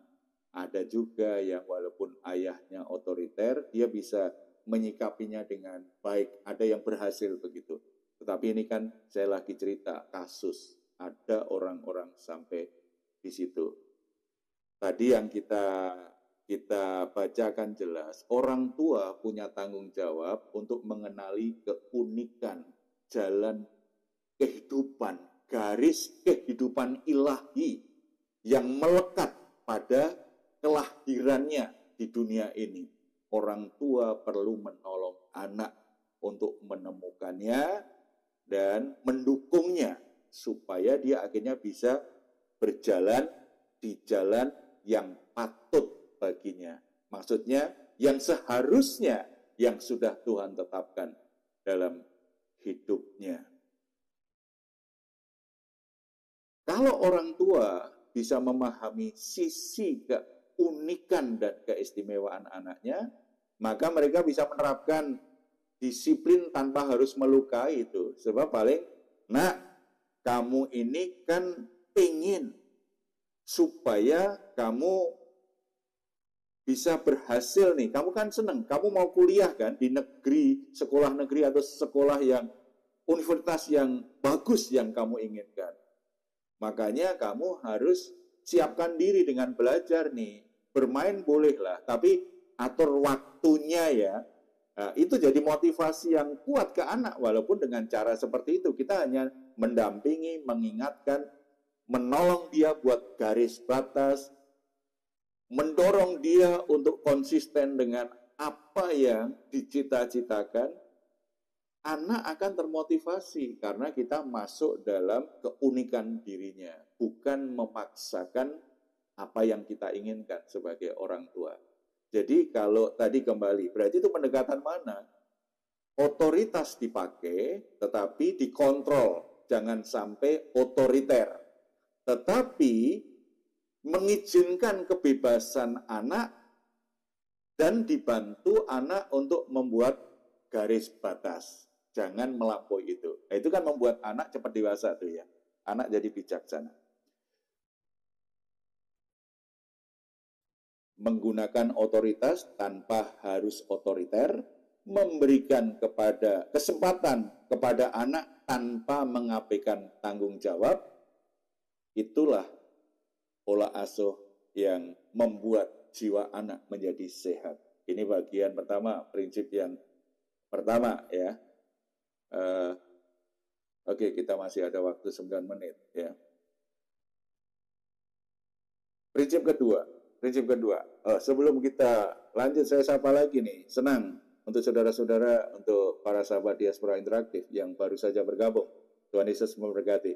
ada juga yang walaupun ayahnya otoriter, dia bisa menyikapinya dengan baik. Ada yang berhasil begitu. Tetapi ini kan saya lagi cerita kasus. Ada orang-orang sampai di situ. Tadi yang kita bacakan jelas, orang tua punya tanggung jawab untuk mengenali keunikan jalan kehidupan, garis kehidupan ilahi yang melekat pada kelahirannya di dunia ini. Orang tua perlu menolong anak untuk menemukannya dan mendukungnya supaya dia akhirnya bisa berjalan di jalan yang patut baginya. Maksudnya yang seharusnya yang sudah Tuhan tetapkan dalam hidupnya. Kalau orang tua bisa memahami sisi keunikan dan keistimewaan anaknya, maka mereka bisa menerapkan disiplin tanpa harus melukai itu. Sebab paling, nak, kamu ini kan ingin supaya kamu bisa berhasil nih. Kamu kan senang, kamu mau kuliah kan di negeri, sekolah negeri atau sekolah yang universitas yang bagus yang kamu inginkan. Makanya kamu harus siapkan diri dengan belajar nih. Bermain bolehlah, tapi atur waktunya ya. Nah, itu jadi motivasi yang kuat ke anak. Walaupun dengan cara seperti itu, kita hanya mendampingi, mengingatkan, menolong dia buat garis batas, mendorong dia untuk konsisten dengan apa yang dicita-citakan. Anak akan termotivasi karena kita masuk dalam keunikan dirinya, bukan memaksakan apa yang kita inginkan sebagai orang tua. Jadi kalau tadi kembali, berarti itu pendekatan mana? Otoritas dipakai, tetapi dikontrol. Jangan sampai otoriter. Tetapi mengizinkan kebebasan anak dan dibantu anak untuk membuat garis batas. Jangan melampaui itu. Nah, itu kan membuat anak cepat dewasa tuh ya. Anak jadi bijaksana. Menggunakan otoritas tanpa harus otoriter, memberikan kesempatan kepada anak tanpa mengabaikan tanggung jawab, itulah pola asuh yang membuat jiwa anak menjadi sehat. Ini bagian pertama, prinsip yang pertama ya. Oke, kita masih ada waktu 9 menit ya. Prinsip kedua. Sebelum kita lanjut, saya sapa lagi nih. Senang untuk saudara-saudara, untuk para sahabat Diaspora Interaktif yang baru saja bergabung. Tuhan Yesus memberkati.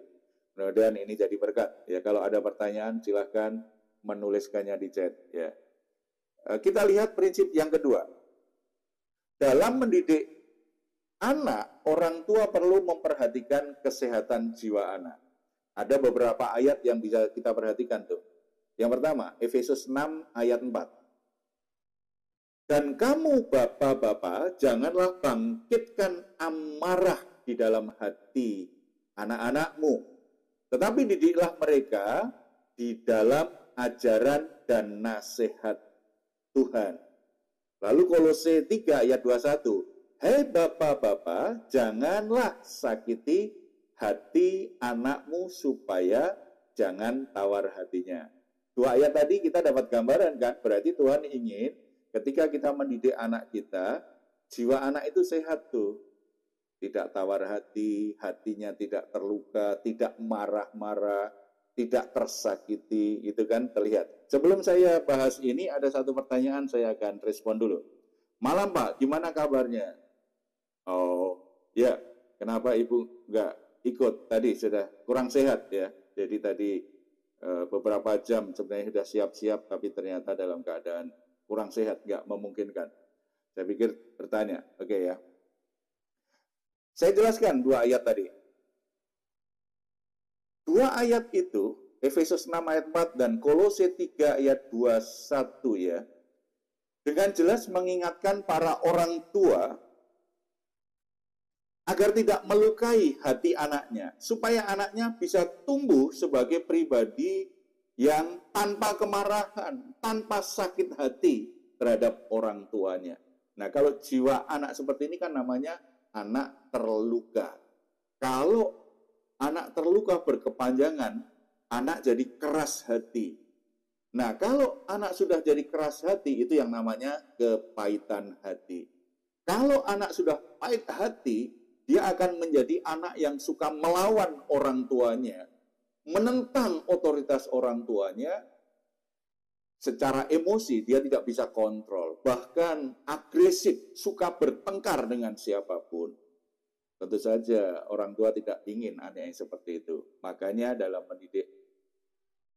Mudah-mudahan ini jadi berkat. Ya, kalau ada pertanyaan silahkan menuliskannya di chat. Ya. Kita lihat prinsip yang kedua. Dalam mendidik anak, orang tua perlu memperhatikan kesehatan jiwa anak. Ada beberapa ayat yang bisa kita perhatikan tuh. Yang pertama, Efesus 6 ayat 4. Dan kamu bapak-bapak, janganlah bangkitkan amarah di dalam hati anak-anakmu. Tetapi didiklah mereka di dalam ajaran dan nasihat Tuhan. Lalu Kolose 3 ayat 21, hei bapak-bapak, janganlah sakiti hati anakmu supaya jangan tawar hatinya. Dua ayat tadi kita dapat gambaran kan, berarti Tuhan ingin ketika kita mendidik anak kita, jiwa anak itu sehat tuh. Tidak tawar hati, hatinya tidak terluka, tidak marah-marah, tidak tersakiti, itu kan terlihat. Sebelum saya bahas ini, ada satu pertanyaan saya akan respon dulu. Malam Pak, gimana kabarnya? Oh, ya, kenapa Ibu nggak ikut? Tadi sudah kurang sehat ya, jadi tadi beberapa jam sebenarnya sudah siap-siap, tapi ternyata dalam keadaan kurang sehat, nggak memungkinkan. Saya pikir bertanya, oke ya. Saya jelaskan dua ayat tadi. Dua ayat itu, Efesus 6 ayat 4 dan Kolose 3 ayat 21 ya, dengan jelas mengingatkan para orang tua agar tidak melukai hati anaknya, supaya anaknya bisa tumbuh sebagai pribadi yang tanpa kemarahan, tanpa sakit hati terhadap orang tuanya. Nah, kalau jiwa anak seperti ini kan namanya anak terluka. Kalau anak terluka berkepanjangan, anak jadi keras hati. Nah, kalau anak sudah jadi keras hati, itu yang namanya kepahitan hati. Kalau anak sudah pahit hati, dia akan menjadi anak yang suka melawan orang tuanya, menentang otoritas orang tuanya. Secara emosi dia tidak bisa kontrol, bahkan agresif, suka bertengkar dengan siapapun. Tentu saja orang tua tidak ingin anak yang seperti itu. Makanya dalam mendidik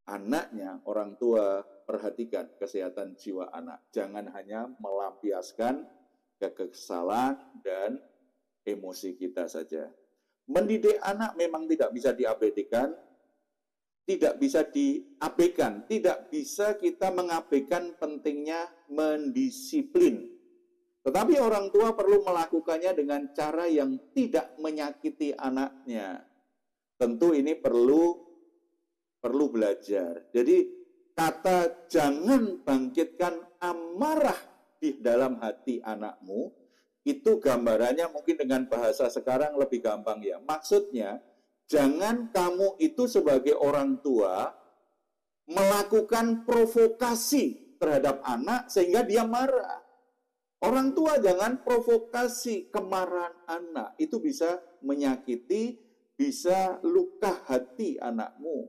anaknya, orang tua perhatikan kesehatan jiwa anak. Jangan hanya melampiaskan kekesalan dan emosi kita saja. Mendidik anak memang tidak bisa diabaikan, tidak bisa diabaikan, tidak bisa kita mengabaikan pentingnya mendisiplin. Tetapi orang tua perlu melakukannya dengan cara yang tidak menyakiti anaknya. Tentu ini perlu belajar. Jadi kata jangan bangkitkan amarah di dalam hati anakmu, itu gambarannya mungkin dengan bahasa sekarang lebih gampang ya. Maksudnya, jangan kamu itu sebagai orang tua melakukan provokasi terhadap anak sehingga dia marah. Orang tua jangan provokasi kemarahan anak. Itu bisa menyakiti, bisa luka hati anakmu.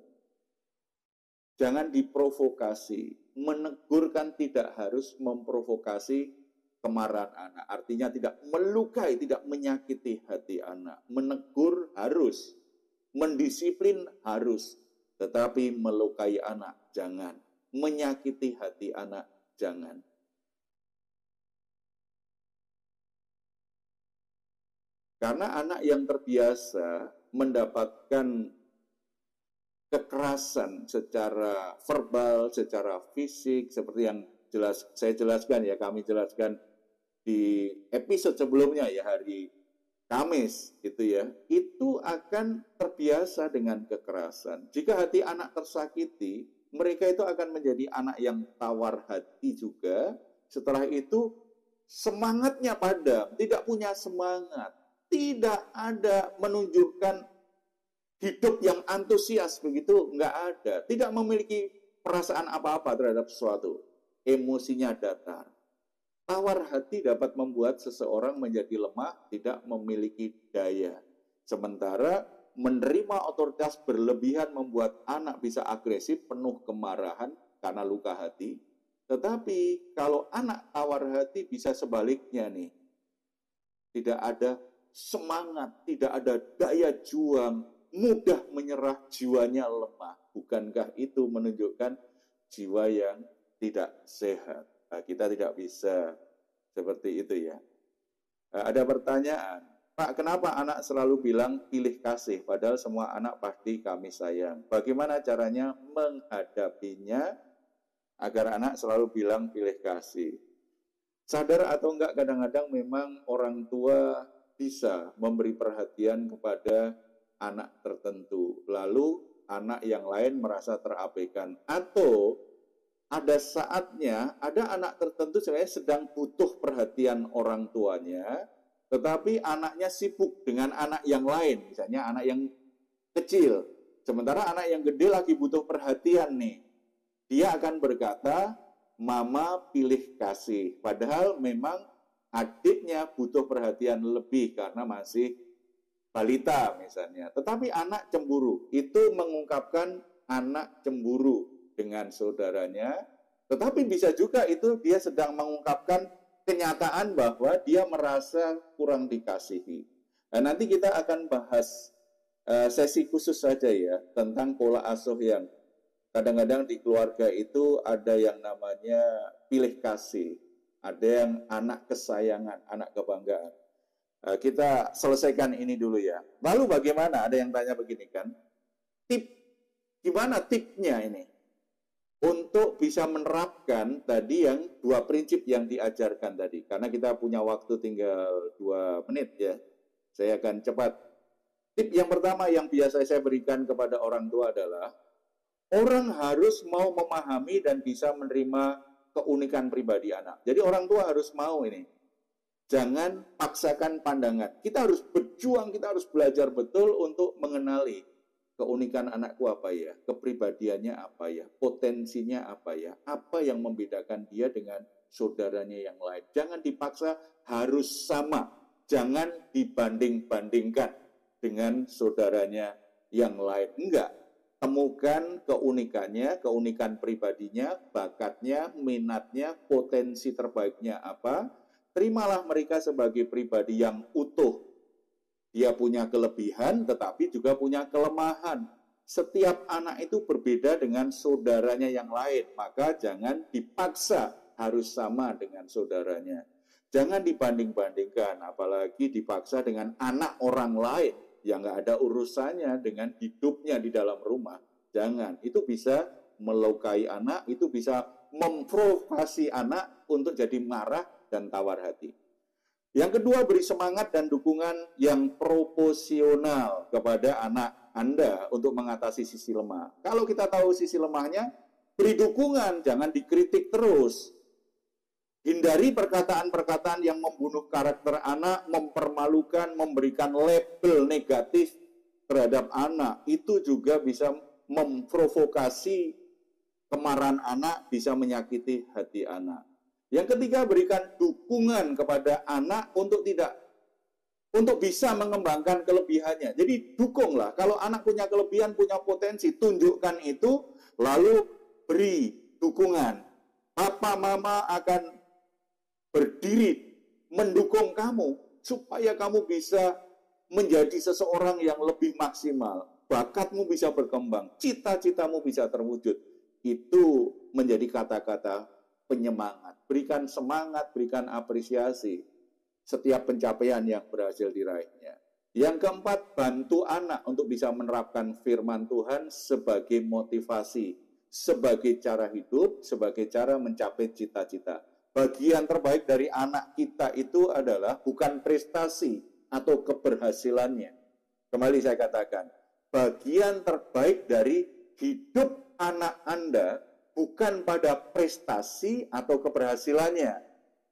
Jangan diprovokasi. Menegur kan tidak harus memprovokasi kemarahan anak. Artinya tidak melukai, tidak menyakiti hati anak. Menegur harus. Mendisiplin harus. Tetapi melukai anak jangan. Menyakiti hati anak jangan. Karena anak yang terbiasa mendapatkan kekerasan secara verbal, secara fisik, seperti yang saya jelaskan ya, kami jelaskan di episode sebelumnya ya, hari Kamis gitu ya, itu akan terbiasa dengan kekerasan. Jika hati anak tersakiti, mereka itu akan menjadi anak yang tawar hati juga. Setelah itu semangatnya padam, tidak punya semangat. Tidak ada menunjukkan hidup yang antusias begitu, enggak ada. Tidak memiliki perasaan apa-apa terhadap sesuatu. Emosinya datar. Tawar hati dapat membuat seseorang menjadi lemah, tidak memiliki daya. Sementara menerima otoritas berlebihan membuat anak bisa agresif, penuh kemarahan karena luka hati. Tetapi kalau anak tawar hati bisa sebaliknya nih. Tidak ada semangat, tidak ada daya juang, mudah menyerah, jiwanya lemah. Bukankah itu menunjukkan jiwa yang tidak sehat? Nah, kita tidak bisa seperti itu ya. Ada pertanyaan, Pak, kenapa anak selalu bilang pilih kasih, padahal semua anak pasti kami sayang. Bagaimana caranya menghadapinya agar anak selalu bilang pilih kasih? Sadar atau enggak, kadang-kadang memang orang tua bisa memberi perhatian kepada anak tertentu, lalu anak yang lain merasa terabaikan, atau ada saatnya ada anak tertentu sebenarnya sedang butuh perhatian orang tuanya, tetapi anaknya sibuk dengan anak yang lain, misalnya anak yang kecil. Sementara anak yang gede lagi butuh perhatian nih. Dia akan berkata, "Mama pilih kasih." Padahal memang adiknya butuh perhatian lebih karena masih balita misalnya. Tetapi anak cemburu, itu mengungkapkan anak cemburu dengan saudaranya. Tetapi bisa juga itu dia sedang mengungkapkan kenyataan bahwa dia merasa kurang dikasihi. Nah, nanti kita akan bahas sesi khusus saja ya tentang pola asuh yang kadang-kadang di keluarga itu ada yang namanya pilih kasih, ada yang anak kesayangan, anak kebanggaan. Kita selesaikan ini dulu ya. Lalu bagaimana? Ada yang tanya begini kan, gimana tipnya ini untuk bisa menerapkan tadi yang 2 prinsip yang diajarkan tadi. Karena kita punya waktu tinggal 2 menit ya, saya akan cepat. Tip yang pertama yang biasa saya berikan kepada orang tua adalah orang harus mau memahami dan bisa menerima keunikan pribadi anak. Jadi orang tua harus mau ini. Jangan paksakan pandangan. Kita harus berjuang, kita harus belajar betul untuk mengenali keunikan anakku apa ya, kepribadiannya apa ya, potensinya apa ya, apa yang membedakan dia dengan saudaranya yang lain. Jangan dipaksa harus sama, jangan dibanding-bandingkan dengan saudaranya yang lain. Enggak. Temukan keunikannya, keunikan pribadinya, bakatnya, minatnya, potensi terbaiknya apa. Terimalah mereka sebagai pribadi yang utuh. Dia punya kelebihan tetapi juga punya kelemahan. Setiap anak itu berbeda dengan saudaranya yang lain. Maka jangan dipaksa harus sama dengan saudaranya. Jangan dibanding-bandingkan, apalagi dipaksa dengan anak orang lain yang nggak ada urusannya dengan hidupnya di dalam rumah. Jangan, itu bisa melukai anak, itu bisa memprovokasi anak untuk jadi marah dan tawar hati. Yang kedua, beri semangat dan dukungan yang proporsional kepada anak Anda untuk mengatasi sisi lemah. Kalau kita tahu sisi lemahnya, beri dukungan, jangan dikritik terus. Hindari perkataan-perkataan yang membunuh karakter anak, mempermalukan, memberikan label negatif terhadap anak. Itu juga bisa memprovokasi kemarahan anak, bisa menyakiti hati anak. Yang ketiga, berikan dukungan kepada anak untuk bisa mengembangkan kelebihannya. Jadi dukunglah. Kalau anak punya kelebihan, punya potensi, tunjukkan itu, lalu beri dukungan. Papa, mama akan berdiri mendukung kamu supaya kamu bisa menjadi seseorang yang lebih maksimal. Bakatmu bisa berkembang, cita-citamu bisa terwujud. Itu menjadi kata-kata penyemangat. Berikan semangat, berikan apresiasi setiap pencapaian yang berhasil diraihnya. Yang keempat, bantu anak untuk bisa menerapkan firman Tuhan sebagai motivasi, sebagai cara hidup, sebagai cara mencapai cita-cita. Bagian terbaik dari anak kita itu adalah bukan prestasi atau keberhasilannya. Kembali saya katakan, bagian terbaik dari hidup anak Anda bukan pada prestasi atau keberhasilannya,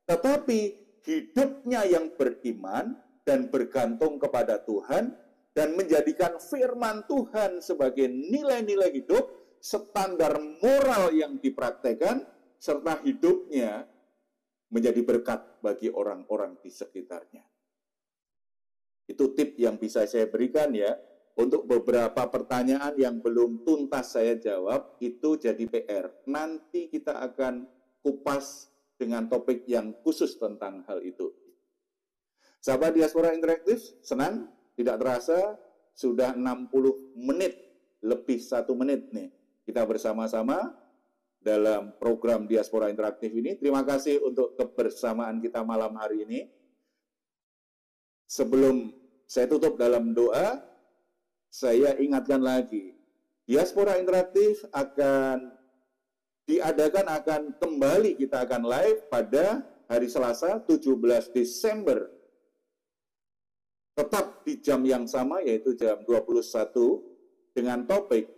tetapi hidupnya yang beriman dan bergantung kepada Tuhan dan menjadikan firman Tuhan sebagai nilai-nilai hidup, standar moral yang dipraktekkan, serta hidupnya menjadi berkat bagi orang-orang di sekitarnya. Itu tip yang bisa saya berikan ya. Untuk beberapa pertanyaan yang belum tuntas saya jawab, itu jadi PR. Nanti kita akan kupas dengan topik yang khusus tentang hal itu. Sahabat Diaspora Interaktif, senang? Tidak terasa sudah 60 menit, lebih 1 menit nih. Kita bersama-sama dalam program Diaspora Interaktif ini. Terima kasih untuk kebersamaan kita malam hari ini. Sebelum saya tutup dalam doa, saya ingatkan lagi, Diaspora Interaktif akan kembali, kita akan live pada hari Selasa 17 Desember. Tetap di jam yang sama, yaitu jam 21, dengan topik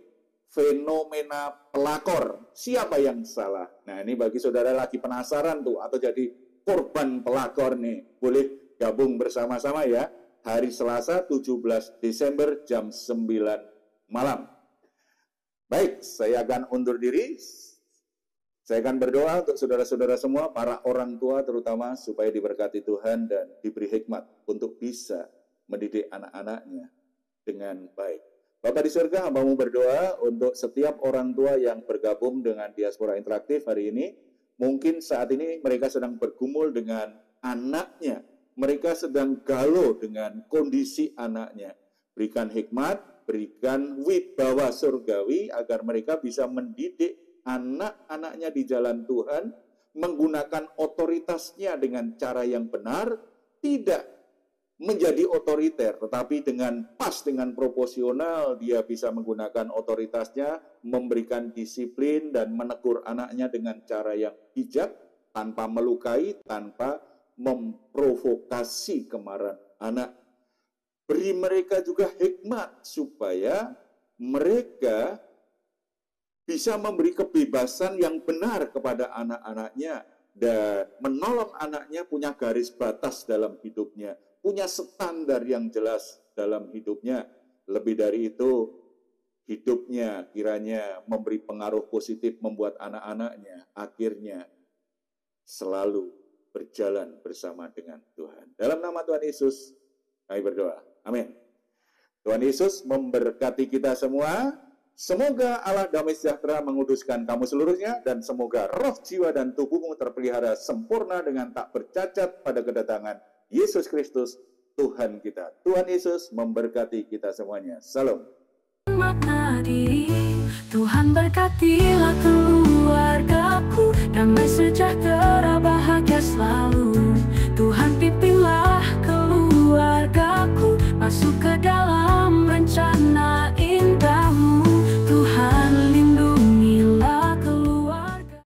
fenomena pelakor. Siapa yang salah? Nah, ini bagi saudara lagi penasaran tuh atau jadi korban pelakor nih, boleh gabung bersama-sama ya. Hari Selasa 17 Desember jam 9 malam. Baik, saya akan undur diri. Saya akan berdoa untuk saudara-saudara semua, para orang tua terutama, supaya diberkati Tuhan dan diberi hikmat untuk bisa mendidik anak-anaknya dengan baik. Bapak di surga, hambamu berdoa untuk setiap orang tua yang bergabung dengan Diaspora Interaktif hari ini. Mungkin saat ini mereka sedang bergumul dengan anaknya. Mereka sedang galau dengan kondisi anaknya. Berikan hikmat, berikan wibawa surgawi agar mereka bisa mendidik anak-anaknya di jalan Tuhan, menggunakan otoritasnya dengan cara yang benar, tidak menjadi otoriter, tetapi dengan pas, dengan proporsional, dia bisa menggunakan otoritasnya, memberikan disiplin dan menegur anaknya dengan cara yang bijak, tanpa melukai, tanpa memprovokasi kemarahan anak. Beri mereka juga hikmat supaya mereka bisa memberi kebebasan yang benar kepada anak-anaknya dan menolong anaknya punya garis batas dalam hidupnya, punya standar yang jelas dalam hidupnya. Lebih dari itu, hidupnya kiranya memberi pengaruh positif, membuat anak-anaknya akhirnya selalu berjalan bersama dengan Tuhan. Dalam nama Tuhan Yesus, kami berdoa. Amin. Tuhan Yesus memberkati kita semua. Semoga Allah damai sejahtera menguduskan kamu seluruhnya, dan semoga roh, jiwa, dan tubuhmu terpelihara sempurna dengan tak bercacat pada kedatangan Yesus Kristus, Tuhan kita. Tuhan Yesus memberkati kita semuanya. Salam. Tuhan berkatilah keluargaku, damai sejahtera bahagia selalu. Tuhan pimpinlah keluargaku, masuk ke dalam rencana